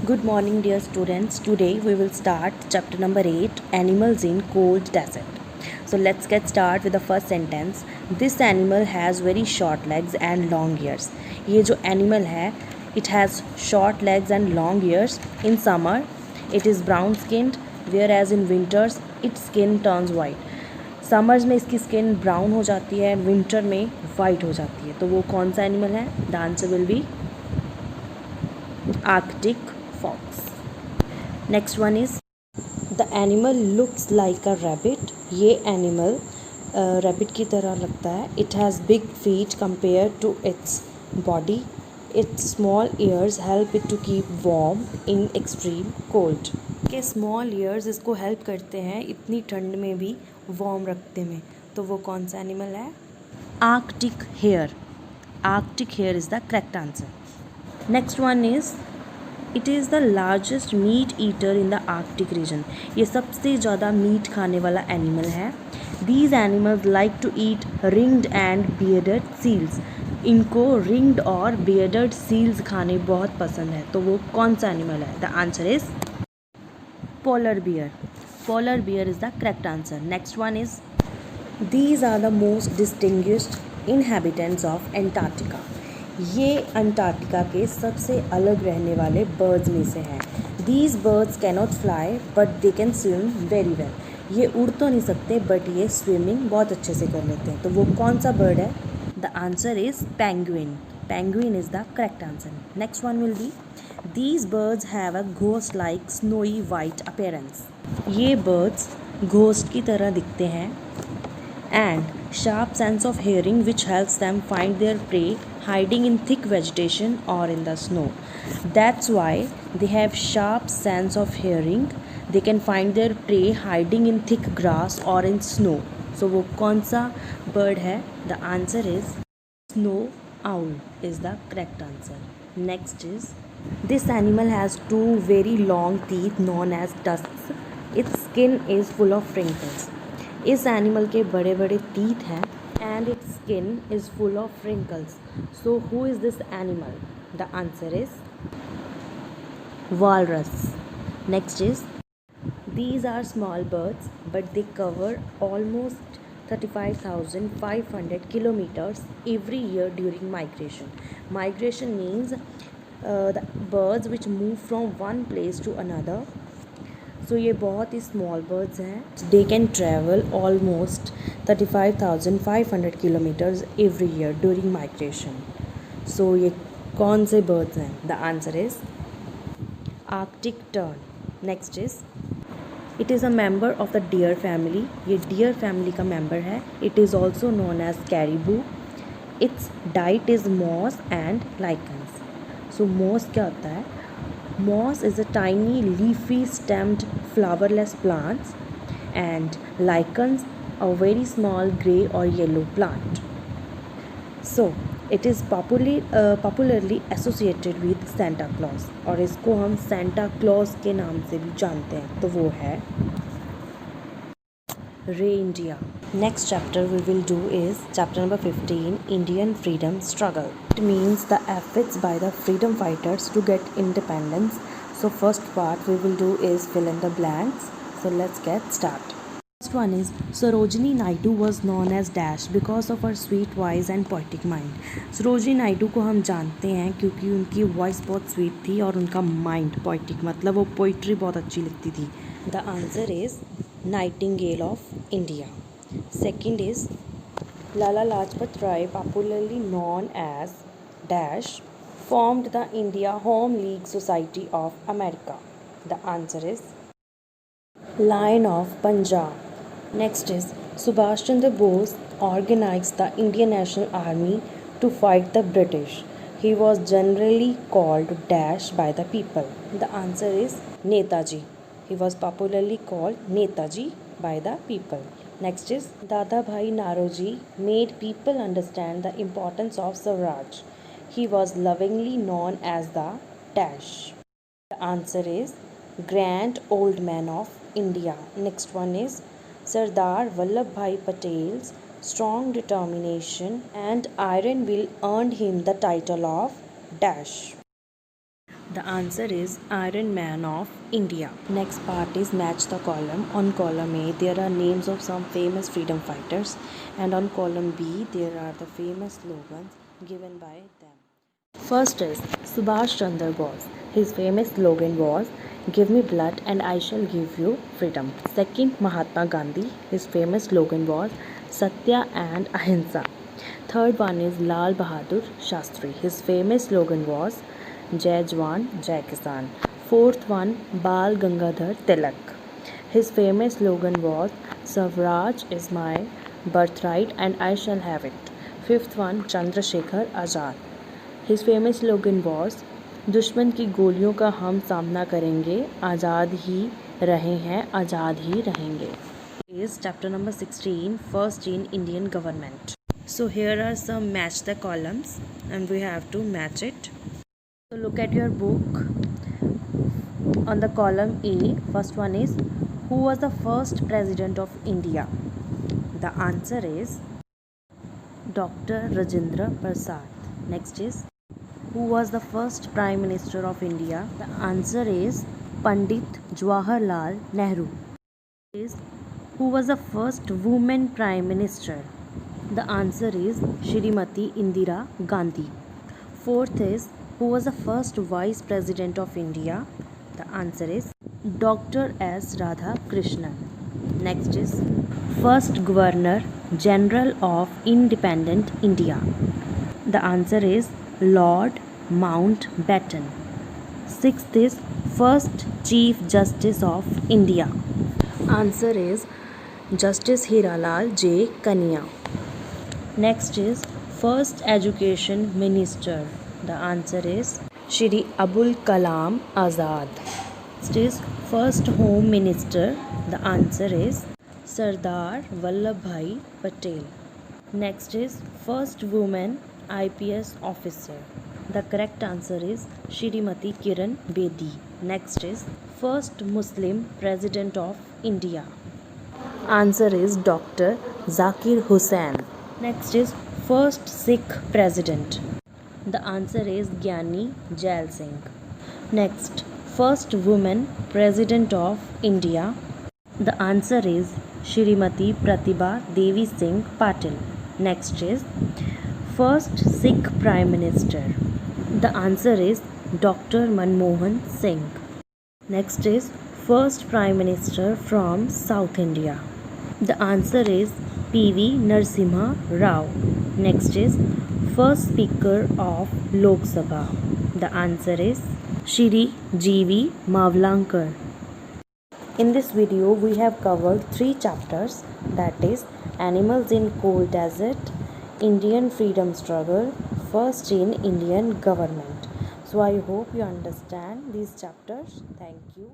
Good morning, dear students. Today we will start chapter number 8, Animals in Cold Desert. So let's get started with the first sentence. This animal has very short legs and long ears. ये जो animal है, it has short legs and long ears. In summer, it is brown skinned, whereas in winters, its skin turns white. Summers में इसकी skin brown हो जाती है, winter में white हो जाती है. तो वो कौन सा एनिमल है? The answer will be Arctic fox. Next one is the animal looks like a rabbit. ये एनिमल रैबिट की तरह लगता है. It has big feet compare to its body. Its small ears help it to keep warm in extreme cold. के small ears इसको help करते हैं इतनी ठंड में भी वार्म रखते में. तो वो कौन सा एनिमल है? Arctic hare. Arctic hare is the correct answer. Next one is it is the largest meat eater in the Arctic region. ये सबसे ज़्यादा मीट खाने वाला एनिमल है. These animals like to eat ringed and bearded seals. इनको ringed और bearded seals खाने बहुत पसंद है. तो वो कौन सा एनिमल है? The answer is polar bear. Polar bear is the correct answer. Next one is these are the most distinguished inhabitants of Antarctica. ये अंटार्कटिका के सबसे अलग रहने वाले बर्ड्स में से हैं. These birds cannot fly but they can swim very well. ये उड़ तो नहीं सकते बट ये स्विमिंग बहुत अच्छे से कर लेते हैं. तो वो कौन सा बर्ड है? The answer is penguin. Penguin is the correct answer. Next one will be these birds have a ghost like snowy white appearance. ये बर्ड्स घोस्ट की तरह दिखते हैं and sharp sense of hearing which helps them find their prey hiding in thick vegetation or in the snow. That's why they have sharp sense of hearing. They can find their prey hiding in thick grass or in snow. So वो कौन सा bird है? The answer is snow owl is the correct answer. Next is this animal has two very long teeth known as tusks. Its skin is full of wrinkles. इस animal के बड़े बड़े teeth हैं and it's skin is full of wrinkles. So who is this animal? The answer is walrus. Next is these are small birds but they cover almost 35,500 kilometers every year during migration. Migration means the birds which move from one place to another. So ये बहुत ही small birds हैं. They can travel almost 35,500 kilometres every year during migration. So ये कौन से birds हैं? The answer is Arctic tern. Next is it is a member of the deer family. ये deer family का मेंबर है. It is also known as caribou. Its diet is moss and lichens. So moss क्या होता है? Moss is a tiny leafy stemmed flowerless plants and lichens a very small grey or yellow plant. So it is popularly associated with Santa Claus और इसको हम Santa Claus के नाम से भी जानते हैं. तो वो है reindeer. Next chapter we will do is chapter number 15, Indian Freedom Struggle. It means the efforts by the freedom fighters to get independence. So first part we will do is fill in the blanks. So let's get started. First one is Sarojini Naidu was known as Dash because of her sweet voice and poetic mind. Sarojini Naidu को हम जानते हैं क्योंकि उनकी voice बहुत sweet थी और उनका माइंड पोइटिक, मतलब वो पोइट्री बहुत अच्छी लिखती थी. The answer is Nightingale of India. Second is Lala Lajpat Rai, popularly known as Dash, formed the India Home League Society of America. The answer is Lion of Punjab. Next is Subhash Chandra Bose organized the Indian National Army to fight the British. He was generally called Dash by the people. The answer is Netaji. He was popularly called Netaji by the people. Next is Dada Bhai Naroji made people understand the importance of Swaraj. He was lovingly known as the Dash. The answer is Grand Old Man of India. Next one is Sardar Vallabhbhai Patel's strong determination and iron will earned him the title of Dash. The answer is Iron Man of India. Next part is match the column. On column A there are names of some famous freedom fighters, and on column B there are the famous slogans given by them. First is Subhash Chandra Bose. His famous slogan was "Give me blood and I shall give you freedom." Second, Mahatma Gandhi. His famous slogan was "Satya and Ahimsa." Third one is Lal Bahadur Shastri. His famous slogan was "Jai Jawan, Jai Kisan." Fourth one, Bal Gangadhar Tilak. His famous slogan was "Swaraj is my birthright and I shall have it." Fifth one, Chandrasekhar Azad. His famous slogan was "दुश्मन की गोलियों का हम सामना करेंगे, आज़ाद ही रहे हैं, आज़ाद ही रहेंगे." Is chapter number 16, first in Indian government. So here are some match the columns and we have to match it. So look at your book. On the column A, first one is who was the first president of India? The answer is Dr. Rajendra Prasad. Next is who was the first prime minister of India? The answer is Pandit Jawaharlal Nehru. Is who was the first woman prime minister? The answer is Shrimati Indira Gandhi. Fourth is who was the first vice president of India? The answer is Dr. S. Radhakrishnan. Next is first governor general of independent India. The answer is Lord Mountbatten. Sixth is first chief justice of India. Answer is Justice Hiralal J. Kania. Next is first education minister. The answer is Shri Abul Kalam Azad. Next is first home minister. The answer is Sardar Vallabhbhai Patel. Next is first woman IPS officer. The correct answer is Shrimati Kiran Bedi. Next is first Muslim president of India. Answer is Dr. Zakir Hussain. Next is first Sikh president. The answer is Gyani Jail Singh. Next, first woman president of India. The answer is Shrimati Pratibha Devi Singh Patil. Next is first Sikh prime minister. The answer is Dr. Manmohan Singh. Next is first prime minister from South India. The answer is P.V. Narasimha Rao. Next is first speaker of Lok Sabha. The answer is Shri G.V. Mavlankar. In this video we have covered 3 chapters, that is Animals in Cold Desert, Indian Freedom Struggle, first in Indian government. So I hope you understand these chapters. Thank you.